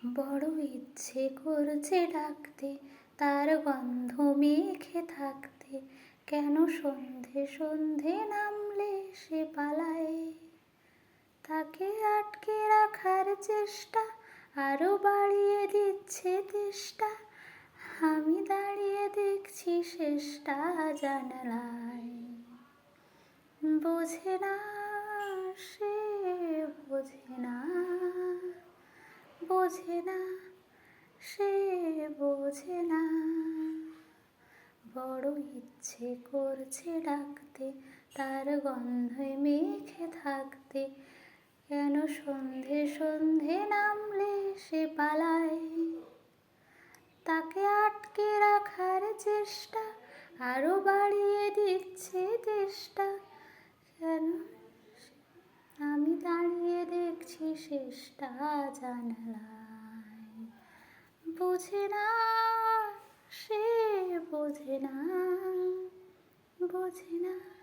বড় ইচ্ছে করছে ডাকতে, তার গন্ধ মেখে থাকতে, কেন সন্ধে সন্ধে নামলে সে পালায়। তাকে আটকে রাখার চেষ্টা আরো বাড়িয়ে দিচ্ছে তেষ্টা, আমি দাঁড়িয়ে দেখছি শেষটা জানালায়। বোঝে না সে, বোঝে না, বোঝে না সে, বোঝে না। বড় ইচ্ছে করছে ডাকতে, তার গন্ধে মেখে থাকতে, কেন সন্ধে সন্ধে নামলে সে পালায়। তাকে আটকে রাখার চেষ্টা আরো বাড়িয়ে দিচ্ছে তেষ্টা, কেন আমি দাঁড়িয়ে দেখছি শেষটা জানালায়। বোঝে না সে, বোঝে না, বোঝে না।